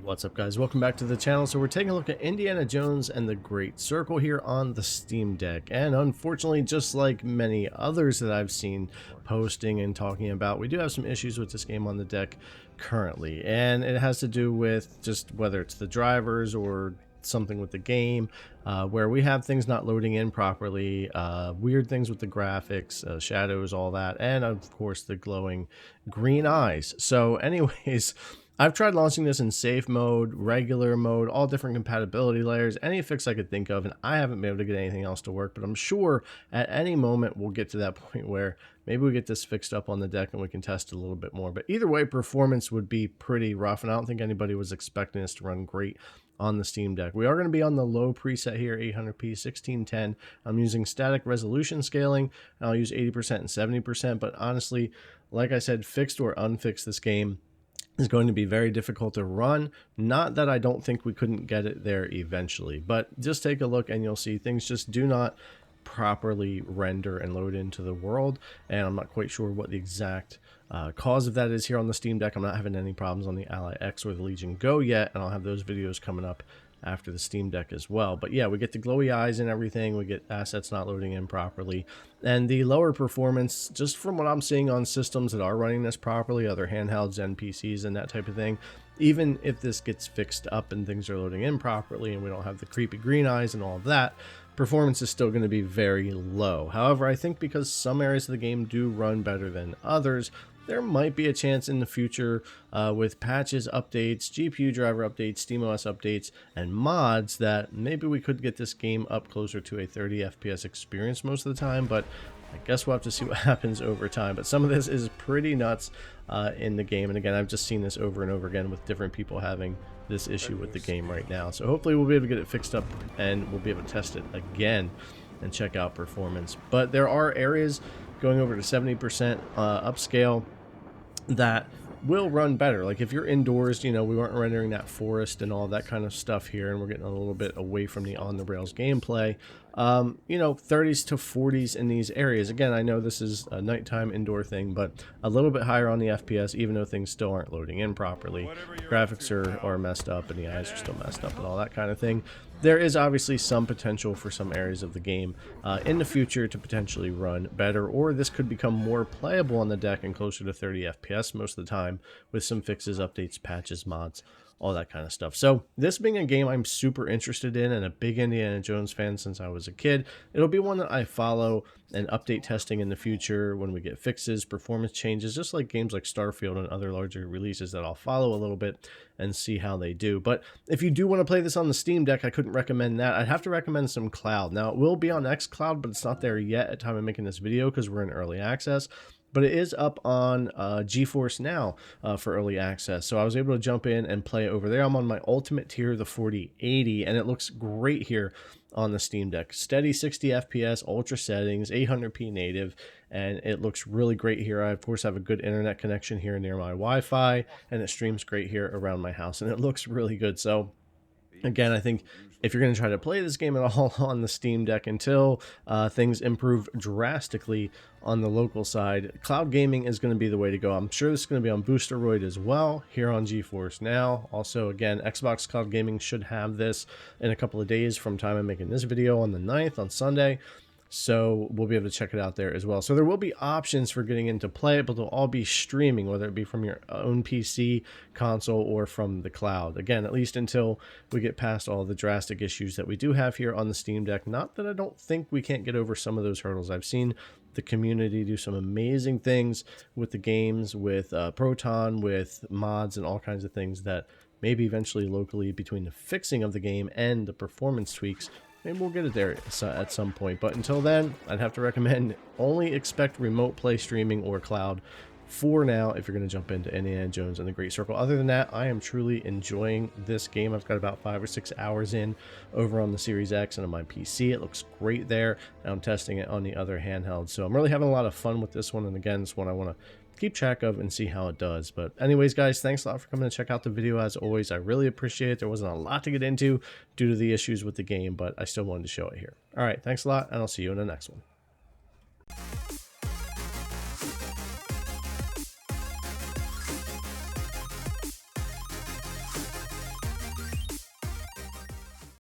What's up, guys? Welcome back to the channel. So we're taking a look at Indiana Jones and the Great Circle here on the Steam Deck, and unfortunately, just like many others that I've seen posting and talking about, we do have some issues with this game on the deck currently, and it has to do with just whether it's the drivers or something with the game, where we have things not loading in properly, weird things with the graphics, shadows, all that, and of course the glowing green eyes. So anyways, I've tried launching this in safe mode, regular mode, all different compatibility layers, any fix I could think of, and I haven't been able to get anything else to work. But I'm sure at any moment we'll get to that point where maybe we get this fixed up on the deck and we can test it a little bit more. But either way, performance would be pretty rough, and I don't think anybody was expecting this to run great on the Steam Deck. We are going to be on the low preset here, 800p 1610. I'm using static resolution scaling, and I'll use 80% and 70%. But honestly, like I said, fixed or unfixed, this game is going to be very difficult to run. Not that I don't think we couldn't get it there eventually, but just take a look and you'll see things just do not properly render and load into the world, and I'm not quite sure what the exact cause of that is here on the Steam Deck. I'm not having any problems on the Ally X or the Legion Go yet, and I'll have those videos coming up after the Steam Deck as well. But yeah, we get the glowy eyes and everything, we get assets not loading in properly, and the lower performance, just from what I'm seeing on systems that are running this properly, other handhelds and PCs and that type of thing, even if this gets fixed up and things are loading in properly and we don't have the creepy green eyes and all of that, performance is still going to be very low. However, I think because some areas of the game do run better than others, there might be a chance in the future with patches, updates, GPU driver updates, SteamOS updates, and mods that maybe we could get this game up closer to a 30 FPS experience most of the time, but I guess we'll have to see what happens over time. But some of this is pretty nuts in the game, and again, I've just seen this over and over again with different people having this issue with the game right now. So hopefully we'll be able to get it fixed up and we'll be able to test it again and check out performance. But there are areas going over to 70% upscale that will run better. Like if you're indoors, you know, we weren't rendering that forest and all that kind of stuff here, and we're getting a little bit away from the on the rails gameplay. You know, 30s to 40s in these areas. Again, I know this is a nighttime indoor thing, but a little bit higher on the FPS, even though things still aren't loading in properly. Graphics are messed up and the eyes are still messed up and all that kind of thing. There is obviously some potential for some areas of the game in the future to potentially run better, or this could become more playable on the deck and closer to 30 FPS most of the time with some fixes, updates, patches, mods, all that kind of stuff. So this being a game I'm super interested in and a big Indiana Jones fan since I was a kid, it'll be one that I follow and update testing in the future when we get fixes, performance changes, just like games like Starfield and other larger releases that I'll follow a little bit and see how they do. But if you do want to play this on the Steam Deck, I couldn't recommend that. I'd have to recommend some cloud. Now it will be on xCloud, but it's not there yet at the time of making this video because we're in early access. But it is up on GeForce Now for early access. So I was able to jump in and play it over there. I'm on my ultimate tier, the 4080, and it looks great here on the Steam Deck. Steady 60 FPS, ultra settings, 800p native, and it looks really great here. I, of course, have a good internet connection here near my Wi-Fi, and it streams great here around my house, and it looks really good. So again, I think if you're going to try to play this game at all on the Steam Deck until things improve drastically on the local side, cloud gaming is going to be the way to go. I'm sure this is going to be on Boosteroid as well here on GeForce Now. Also, again, Xbox Cloud Gaming should have this in a couple of days from time I'm making this video on the 9th on Sunday. So we'll be able to check it out there as well. So there will be options for getting into play it, but they'll all be streaming, whether it be from your own PC, console, or from the cloud. Again, at least until we get past all the drastic issues that we do have here on the Steam Deck. Not that I don't think we can't get over some of those hurdles. I've seen the community do some amazing things with the games, with Proton, with mods, and all kinds of things that maybe eventually locally, between the fixing of the game and the performance tweaks, maybe we'll get it there at some point. But until then, I'd have to recommend only expect remote play streaming or cloud for now if you're going to jump into Indiana Jones and the Great Circle. Other than that, I am truly enjoying this game. I've got about 5 or 6 hours in over on the Series X and on my PC. It looks great there, and I'm testing it on the other handheld. So I'm really having a lot of fun with this one, and again, it's one I want to keep track of and see how it does. But anyways, guys, thanks a lot for coming to check out the video. As always, I really appreciate it. There wasn't a lot to get into due to the issues with the game, but I still wanted to show it here. All right, thanks a lot, and I'll see you in the next one.